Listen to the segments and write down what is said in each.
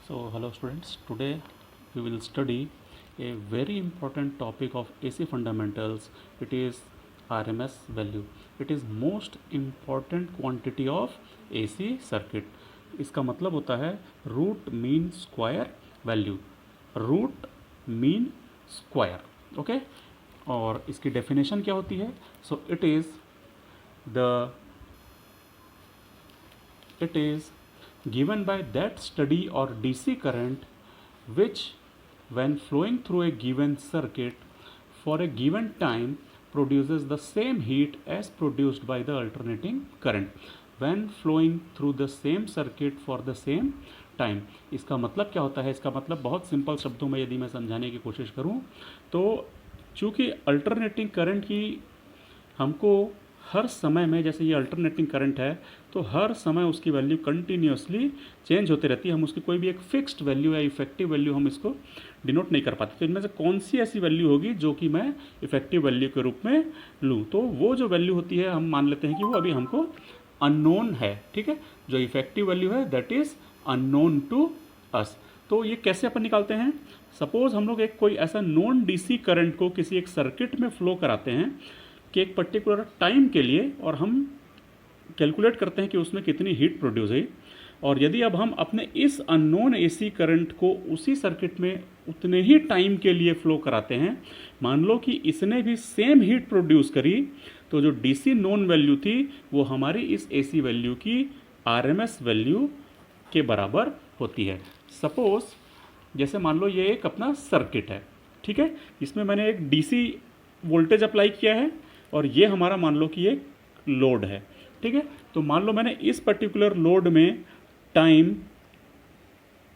So hello students, today we will study a very important topic of AC fundamentals. It is RMS value. It is most important quantity of AC circuit. इसका मतलब होता है root mean square value, root mean square, okay. और इसकी definition क्या होती है? So it is given by that steady or DC current which when flowing through a given circuit for a given time produces the same heat as produced by the alternating current when flowing through the same circuit for the same time. इसका मतलब क्या होता है? इसका मतलब बहुत simple शब्दों में यदि मैं समझाने की कोशिश करूं तो चूंकि अल्टरनेटिंग करंट की हमको हर समय में, जैसे ये अल्टरनेटिंग करंट है तो हर समय उसकी वैल्यू कंटिन्यूसली चेंज होती रहती है। हम उसकी कोई भी एक फिक्स्ड वैल्यू या इफेक्टिव वैल्यू हम इसको डिनोट नहीं कर पाते। तो इनमें से कौन सी ऐसी वैल्यू होगी जो कि मैं इफेक्टिव वैल्यू के रूप में लूँ? तो वो जो वैल्यू होती है हम मान लेते हैं कि वो अभी हमको अननोन है, ठीक है। जो इफेक्टिव वैल्यू है that is unknown to us. तो ये कैसे अपन निकालते हैं? सपोज हम लोग एक कोई ऐसा नॉन डीसी करंट को किसी एक सर्किट में फ्लो कराते हैं कि एक पर्टिकुलर टाइम के लिए, और हम कैलकुलेट करते हैं कि उसमें कितनी हीट प्रोड्यूस हुई। और यदि अब हम अपने इस अननोन एसी करंट को उसी सर्किट में उतने ही टाइम के लिए फ्लो कराते हैं, मान लो कि इसने भी सेम हीट प्रोड्यूस करी, तो जो डीसी नोन वैल्यू थी वो हमारी इस एसी वैल्यू की आरएमएस वैल्यू के बराबर होती है। सपोज जैसे मान लो ये एक अपना सर्किट है, ठीक है। इसमें मैंने एक डीसी वोल्टेज अप्लाई किया है और ये हमारा मान लो कि एक लोड है, ठीक है। तो मान लो मैंने इस पर्टिकुलर लोड में टाइम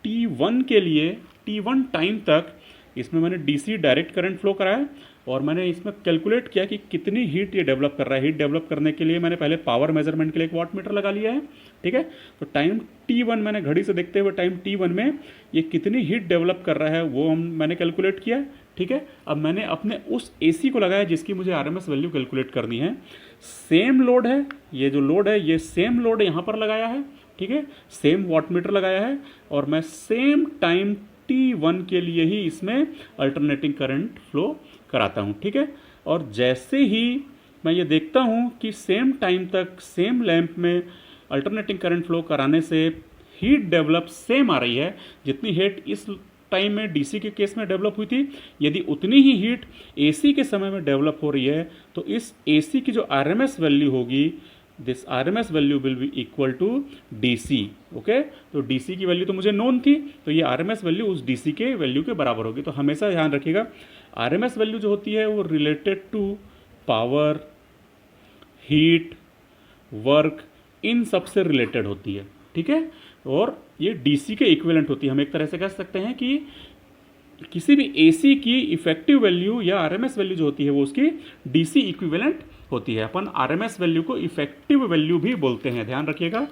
T1 के लिए, T1 टाइम तक इसमें मैंने डीसी डायरेक्ट करंट फ्लो कराया और मैंने इसमें कैलकुलेट किया कि कितनी हीट ये डेवलप कर रहा है। हीट डेवलप करने के लिए मैंने पहले पावर मेजरमेंट के लिए एक वाट मीटर लगा लिया है, ठीक है। तो टाइम T1 मैंने घड़ी से देखते हुए टाइम T1 में ये कितनी हीट डेवलप कर रहा है वो मैंने कैलकुलेट किया, ठीक है। अब मैंने अपने उस एसी को लगाया जिसकी मुझे आरएमएस वैल्यू कैलकुलेट करनी है। सेम लोड है, ये जो लोड है ये सेम लोड यहाँ पर लगाया है, ठीक है। सेम वाट मीटर लगाया है और मैं सेम टाइम T1 के लिए ही इसमें अल्टरनेटिंग करंट फ्लो कराता हूँ, ठीक है। और जैसे ही मैं ये देखता हूँ कि सेम टाइम तक सेम लैंप में अल्टरनेटिंग करंट फ्लो कराने से हीट डेवलप सेम आ रही है, जितनी हीट इस टाइम में डीसी के केस में डेवलप हुई थी, यदि उतनी ही हीट एसी के समय में डेवलप हो रही है तो इस एसी की जो आरएमएस वैल्यू होगी, this RMS value will be equal to DC, okay. तो डीसी की वैल्यू तो मुझे नोन थी, तो ये आरएमएस वैल्यू उस डीसी के वैल्यू के बराबर होगी। तो हमेशा ध्यान रखिएगा आरएमएस वैल्यू जो होती है वो related to power, heat, work, इन सब से रिलेटेड होती है, ठीक है। और ये डीसी के इक्विवेलेंट होती है। हम एक तरह से कह सकते हैं कि किसी भी एसी की इफेक्टिव वैल्यू या आरएमएस वैल्यू जो होती है वो उसकी डीसी इक्विवेलेंट होती है। अपन आरएमएस वैल्यू को इफेक्टिव वैल्यू भी बोलते हैं, ध्यान रखिएगा।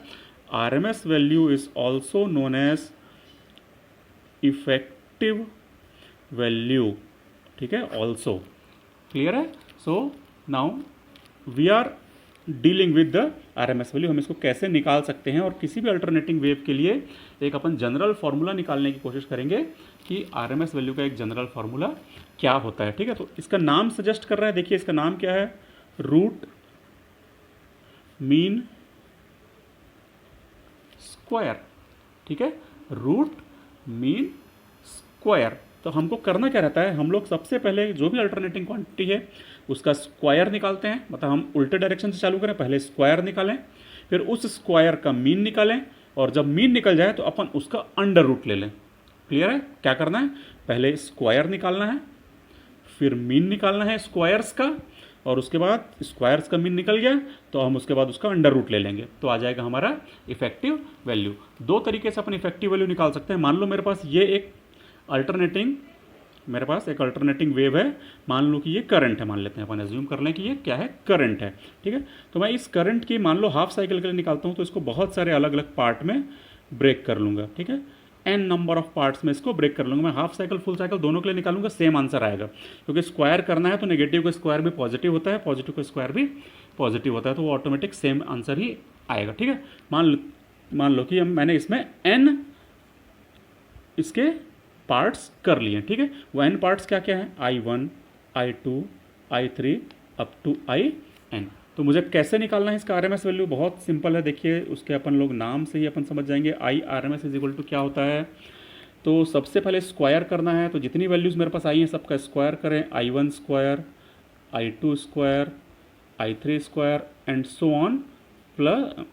RMS value is also known as effective value, ठीक है, ऑल्सो। क्लियर है? So now we are dealing with the RMS value. हम इसको कैसे निकाल सकते हैं, और किसी भी अल्टरनेटिंग वेव के लिए एक अपन जनरल फार्मूला निकालने की कोशिश करेंगे कि आरएमएस वैल्यू का एक जनरल फार्मूला क्या होता है, ठीक है। तो इसका नाम सजेस्ट कर रहा है, देखिए इसका नाम क्या है, रूट मीन स्क्वायर, ठीक है, रूट मीन स्क्वायर। तो हमको करना क्या रहता है, हम लोग सबसे पहले जो भी अल्टरनेटिंग क्वांटिटी है उसका स्क्वायर निकालते हैं। मतलब हम उल्टे डायरेक्शन से चालू करें, पहले स्क्वायर निकालें, फिर उस स्क्वायर का मीन निकालें, और जब मीन निकल जाए तो अपन उसका अंडर रूट ले लें। क्लियर है? क्या करना है, पहले स्क्वायर निकालना है, फिर मीन निकालना है स्क्वायर्स का, और उसके बाद स्क्वायर्स का मीन निकल गया तो हम उसके बाद उसका अंडर रूट ले लेंगे, तो आ जाएगा हमारा इफेक्टिव वैल्यू। दो तरीके से अपन इफेक्टिव वैल्यू निकाल सकते हैं। मान लो मेरे पास ये एक अल्टरनेटिंग वेव है, मान लो कि ये करंट है, मान लेते हैं अपन, एज्यूम कर लें कि ये क्या है, करंट है, ठीक है। तो मैं इस करंट की मान लो हाफ साइकिल के लिए निकालता हूँ, तो इसको बहुत सारे अलग अलग पार्ट में ब्रेक कर लूँगा, ठीक है। n नंबर ऑफ पार्ट्स में इसको ब्रेक कर लूँगा। मैं हाफ साइकिल फुल साइकिल दोनों के लिए निकालूंगा, सेम आंसर आएगा, क्योंकि स्क्वायर करना है तो नेगेटिव का स्क्वायर भी पॉजिटिव होता है, पॉजिटिव का स्क्वायर भी पॉजिटिव होता है, तो वो ऑटोमेटिक सेम आंसर ही आएगा, ठीक है। मान लो कि मैंने इसमें n इसके पार्ट्स कर लिए, ठीक है। वो n पार्ट्स क्या क्या हैं, I1, I2, I3 up to IN। तो मुझे कैसे निकालना है इसका RMS वैल्यू, बहुत सिंपल है। देखिए उसके अपन लोग नाम से ही अपन समझ जाएंगे। IRMS इज इक्वल टू क्या होता है, तो सबसे पहले स्क्वायर करना है। तो जितनी वैल्यूज़ मेरे पास आई हैं सबका स्क्वायर करें, I1 square, I2 square, I3 square and so on, plus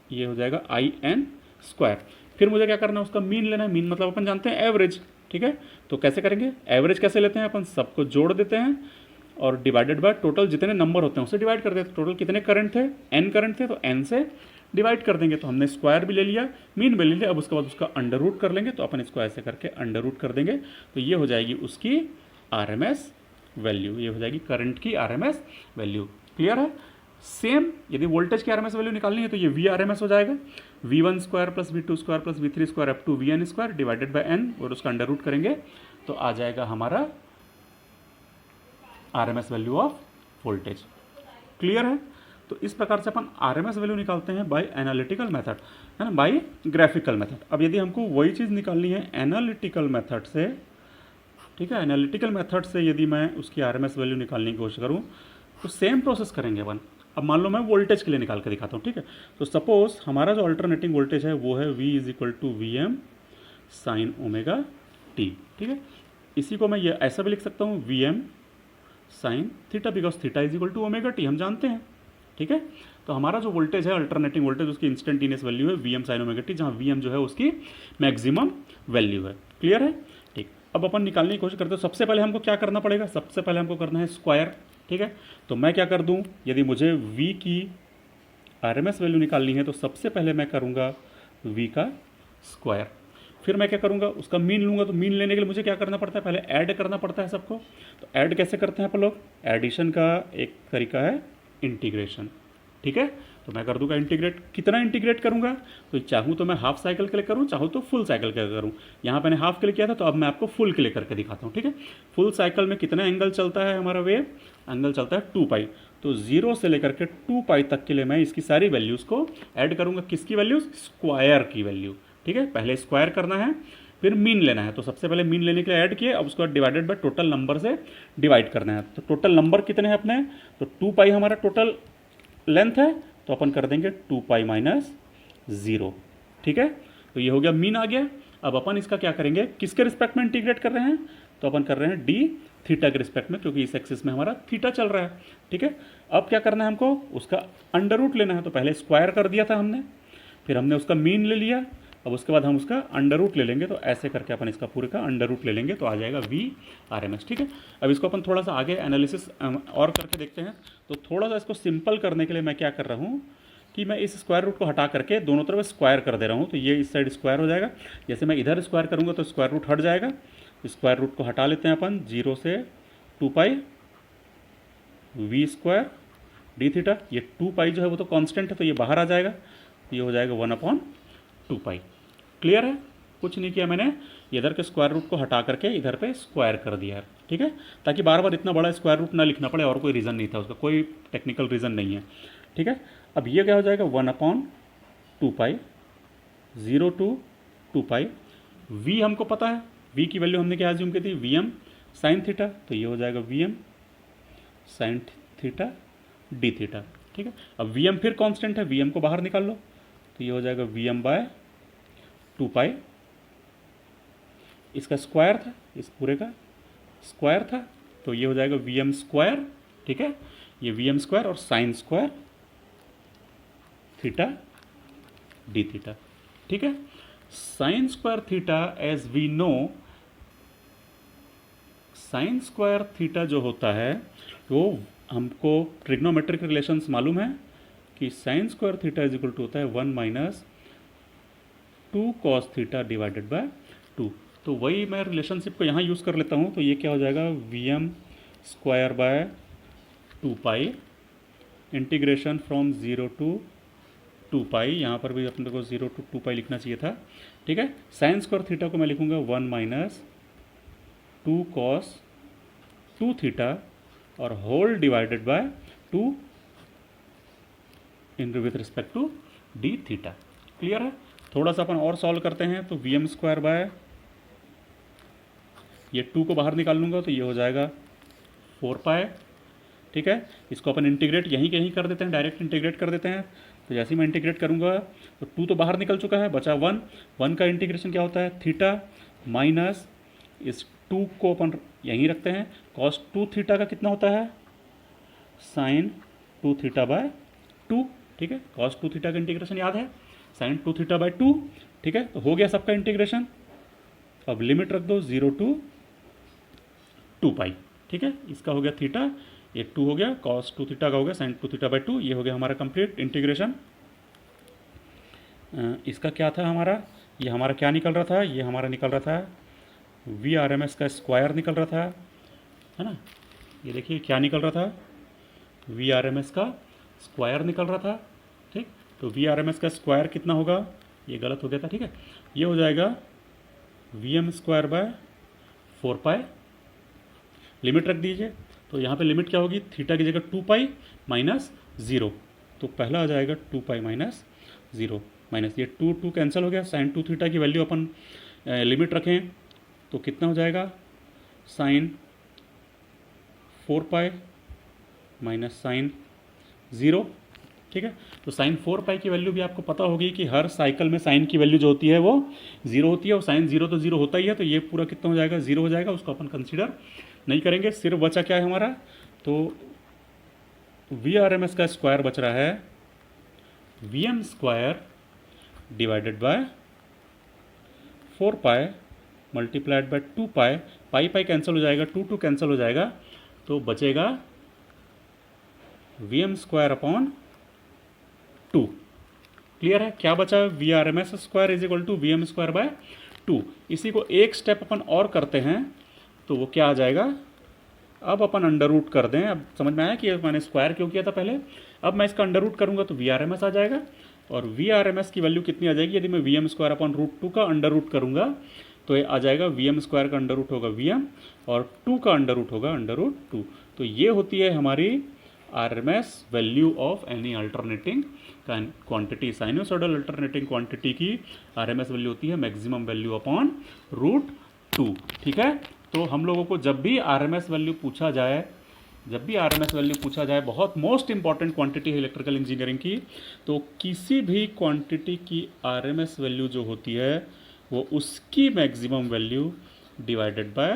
ये हो जाएगा IN स्क्वायर। फिर मुझे क्या करना है, उसका मीन लेना है। मीन मतलब अपन जानते हैं एवरेज, ठीक है। तो कैसे करेंगे, एवरेज कैसे लेते हैं, अपन सबको जोड़ देते हैं और डिवाइडेड बाय टोटल जितने नंबर होते हैं उससे डिवाइड कर देते हैं। टोटल कितने करंट थे, n करंट थे, तो n से डिवाइड कर देंगे। तो हमने स्क्वायर भी ले लिया, मीन भी ले लिया। अब उसके बाद उसका अंडर रूट कर लेंगे। तो अपन इसको ऐसे करके अंडर रूट कर देंगे। तो ये हो जाएगी उसकी RMS वैल्यू, ये हो जाएगी करंट की RMS वैल्यू। क्लियर है। सेम यदि वोल्टेज की RMS वैल्यू निकालनी है तो ये VRMS हो जाएगा, V1 square plus V2 square plus V3 square up to VN square divided by n, और उसका अंडर रूट करेंगे तो आ जाएगा हमारा RMS value of voltage. Clear है। तो इस प्रकार से अपन RMS वैल्यू निकालते हैं बाय एनालिटिकल मेथड, है ना, बाय ग्राफिकल मेथड। अब यदि हमको वही चीज़ निकालनी है एनालिटिकल मेथड से, ठीक है, एनालिटिकल मेथड से यदि मैं उसकी RMS वैल्यू निकालने की कोशिश करूँ तो सेम प्रोसेस करेंगे अपन। अब मान लो मैं वोल्टेज के लिए निकाल के दिखाता हूँ, ठीक है। तो सपोज हमारा जो अल्टरनेटिंग वोल्टेज है वो है V is equal to VM sine omega T, ठीक है। इसी को मैं ये ऐसा भी लिख सकता हूँ VM sine theta, because theta is equal to omega T, हम जानते हैं, ठीक है। तो हमारा जो वोल्टेज है अल्टरनेटिंग वोल्टेज, उसकी इंस्टेंटेनियस वैल्यू है VM साइन ओमेगा टी, जहाँ VM जो है उसकी मैक्सिमम वैल्यू है। क्लियर है, ठीक। अब अपन निकालने की कोशिश करते हैं। सबसे पहले हमको क्या करना पड़ेगा, सबसे पहले हमको करना है स्क्वायर, ठीक है। तो मैं क्या कर दूं, यदि मुझे V की RMS वैल्यू निकालनी है तो सबसे पहले मैं करूंगा V का स्क्वायर। फिर मैं क्या करूंगा, उसका मीन लूंगा। तो मीन लेने के लिए मुझे क्या करना पड़ता है, पहले ऐड करना पड़ता है सबको। तो ऐड कैसे करते हैं अपन लोग, एडिशन का एक तरीका है इंटीग्रेशन, ठीक है। तो मैं कर दूंगा इंटीग्रेट। कितना इंटीग्रेट करूंगा, तो चाहूँ तो मैं हाफ साइकिल के लिए करूँ, चाहूँ तो फुल साइकिल के लिए करूँ। यहाँ मैंने हाफ के लिए किया था, तो अब मैं आपको फुल के लिए करके दिखाता हूँ, ठीक है। फुल साइकिल में कितना एंगल चलता है हमारा वेव, एंगल चलता है 2 पाई। तो 0 से लेकर के 2 पाई तक के लिए मैं इसकी सारी वैल्यूज़ को ऐड करूँगा। किसकी वैल्यूज़, स्क्वायर की वैल्यू, ठीक है। पहले स्क्वायर करना है, फिर मीन लेना है। तो सबसे पहले मीन लेने के लिए ऐड किए, अब उसको डिवाइडेड बाय टोटल नंबर से डिवाइड करना है। तो टोटल नंबर कितने हैं अपने, तो 2 पाई हमारा टोटल लेंथ है, तो अपन कर देंगे 2 पाई माइनस 0, ठीक है। तो ये हो गया, मीन आ गया। अब अपन इसका क्या करेंगे, किसके रिस्पेक्ट में इंटीग्रेट कर रहे हैं, तो अपन कर रहे हैं डी थीटा के रिस्पेक्ट में, क्योंकि इस एक्सिस में हमारा थीटा चल रहा है, ठीक है। अब क्या करना है हमको, उसका अंडर रूट लेना है। तो पहले स्क्वायर कर दिया था हमने, फिर हमने उसका मीन ले लिया। अब उसके बाद हम उसका अंडर रूट ले लेंगे। तो ऐसे करके अपन इसका पूरे का अंडर रूट ले लेंगे, तो आ जाएगा VRMS, ठीक है। अब इसको अपन थोड़ा सा आगे एनालिसिस और करके देखते हैं। तो थोड़ा सा इसको सिंपल करने के लिए मैं क्या कर रहा हूँ कि मैं इस स्क्वायर रूट को हटा करके दोनों तरफ स्क्वायर कर दे रहा हूँ। तो ये इस साइड स्क्वायर हो जाएगा, जैसे मैं इधर स्क्वायर करूँगा तो स्क्वायर रूट हट जाएगा। स्क्वायर रूट को हटा लेते हैं अपन, 0 से 2 पाई V स्क्वायर डी थीटा। ये 2 पाई जो है वो तो कांस्टेंट है, तो ये बाहर आ जाएगा, ये हो जाएगा 1/2 पाई। क्लियर है, कुछ नहीं किया मैंने, इधर के स्क्वायर रूट को हटा करके इधर पे स्क्वायर कर दिया, ठीक है, ताकि बार बार इतना बड़ा स्क्वायर रूट ना लिखना पड़े। और कोई रीज़न नहीं था उसका, कोई टेक्निकल रीज़न नहीं है, ठीक है। अब ये क्या हो जाएगा, 1/2 पाई 0 to 2 पाई। V हमको पता है, V की वैल्यू हमने क्या एज्यूम की थी, VM साइन थीटा। तो ये हो जाएगा VM sine theta D theta, ठीक है। अब VM फिर कांस्टेंट है, VM को बाहर निकाल लो। तो ये हो जाएगा VM/2 पाई। इसका स्क्वायर था, इस पूरे का स्क्वायर था, तो ये हो जाएगा VM स्क्वायर, ठीक है। ये VM स्क्वायर और sine square theta D theta, ठीक है। Sine square theta as we know, sine square theta जो होता है वो हमको ट्रिग्नोमेट्रिक रिलेशंस मालूम है कि sine square theta is equal to होता है 1 minus 2 cos theta divided by 2। तो वही मैं रिलेशनशिप को यहाँ यूज़ कर लेता हूँ। तो ये क्या हो जाएगा, VM square by 2 pi integration from 0 to 2 पाई। यहाँ पर भी अपने को 0 to 2 पाई लिखना चाहिए था, ठीक है। साइन स्क्वायर थीटा को मैं लिखूँगा 1 माइनस 2 कॉस 2 थीटा और whole divided by 2 in with respect to D theta. Clear है। थोड़ा सा अपन और सॉल्व करते हैं। तो VM स्क्वायर बाय ये 2 को बाहर निकाल लूँगा तो ये हो जाएगा 4 पाई। ठीक है, इसको अपन इंटीग्रेट यहीं के यहीं कर देते हैं, डायरेक्ट इंटीग्रेट कर देते हैं। तो जैसे ही मैं इंटीग्रेट करूँगा तो 2 तो बाहर निकल चुका है, बचा 1। 1 का इंटीग्रेशन क्या होता है, थीटा माइनस इस 2 को अपन यहीं रखते हैं, कॉस 2 थीटा का कितना होता है, साइन 2 थीटा बाय 2। ठीक है, कॉस 2 थीटा का इंटीग्रेशन याद है, साइन 2 थीटा बाय 2। ठीक है, तो हो गया सबका इंटीग्रेशन। अब लिमिट रख दो 0 टू 2 पाई। ठीक है, इसका हो गया थीटा, ये 2 हो गया, कॉस 2 थीटा का हो गया साइन 2 थीटा बाय 2। ये हो गया हमारा कंप्लीट इंटीग्रेशन। इसका क्या था हमारा, ये हमारा क्या निकल रहा था, ये हमारा निकल रहा था VRMS का स्क्वायर निकल रहा था, है ना। ये देखिए क्या निकल रहा था, VRMS का स्क्वायर निकल रहा था। ठीक, तो VRMS का स्क्वायर कितना होगा, ये गलत हो गया था। ठीक है, ये हो जाएगा VM स्क्वायर बाय 4 पाई। लिमिट रख दीजिए, तो यहाँ पे लिमिट क्या होगी, थीटा की जगह 2 पाई माइनस 0। तो पहला आ जाएगा 2 पाई माइनस 0, माइनस ये 2 कैंसिल हो गया। साइन 2 थीटा की वैल्यू अपन लिमिट रखें तो कितना हो जाएगा, साइन 4 पाई माइनस साइन 0। ठीक है, तो साइन 4 पाई की वैल्यू भी आपको पता होगी कि हर साइकिल में साइन की वैल्यू जो होती है वो 0 होती है, और साइन 0 तो 0 होता ही है। तो ये पूरा कितना हो जाएगा, 0 हो जाएगा, उसको अपन कंसीडर नहीं करेंगे। सिर्फ बचा क्या है हमारा, तो VRMS का स्क्वायर बच रहा है VM square divided bye 4 pi multiplied by 2 pi. Pi pi cancel हो जाएगा, 2 कैंसिल हो जाएगा, तो बचेगा VM स्क्वायर अपॉन 2। क्लियर है, क्या बचा, VRMS square is equal to VM square by 2। इसी को एक स्टेप अपन और करते हैं, तो वो क्या आ जाएगा, अब अपन अंडर रूट कर दें। अब समझ में आया कि मैंने स्क्वायर क्यों किया था पहले। अब मैं इसका अंडर रूट करूंगा तो VRMS आ जाएगा, और VRMS की वैल्यू कितनी आ जाएगी, यदि मैं VM स्क्वायर अपॉन रूट 2 का अंडर रूट करूंगा तो ये आ जाएगा VM स्क्वायर का अंडर रूट होगा VM, और 2 का अंडर रूट होगा अंडर रूट 2। तो ये होती है हमारी RMS value of any alternating quantity. Sinusoidal alternating quantity की RMS वैल्यू होती है मैक्सिमम वैल्यू अपॉन रूट 2। ठीक है, तो हम लोगों को जब भी RMS वैल्यू पूछा जाए, बहुत मोस्ट इंपॉर्टेंट क्वांटिटी है इलेक्ट्रिकल इंजीनियरिंग की, तो किसी भी क्वांटिटी की RMS वैल्यू जो होती है वो उसकी maximum value divided by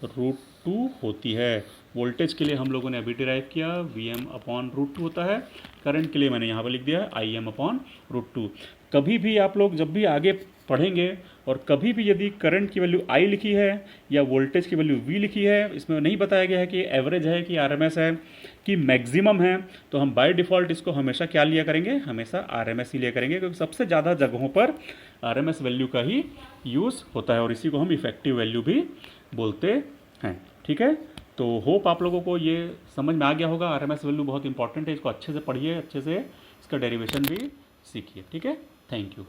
root 2 होती है। वोल्टेज के लिए हम लोगों ने अभी डिराइव किया, VM अपॉन रूट 2 होता है। करंट के लिए मैंने यहाँ पर लिख दिया IM अपॉन रूट 2। कभी भी आप लोग जब भी आगे पढ़ेंगे और कभी भी यदि करंट की वैल्यू I लिखी है या वोल्टेज की वैल्यू V लिखी है, इसमें नहीं बताया गया है कि एवरेज है कि RMS है कि मैक्सिमम है, तो हम बाय डिफ़ॉल्ट इसको हमेशा क्या लिया करेंगे, हमेशा RMS ही लिया करेंगे, क्योंकि सबसे ज़्यादा जगहों पर RMS वैल्यू का ही यूज़ होता है, और इसी को हम इफेक्टिव वैल्यू भी बोलते हैं। ठीक है, तो होप आप लोगों को ये समझ में आ गया होगा। RMS वैल्यू बहुत इंपॉर्टेंट है, इसको अच्छे से पढ़िए, अच्छे से इसका डेरिवेशन भी सीखिए। ठीक है, थैंक यू।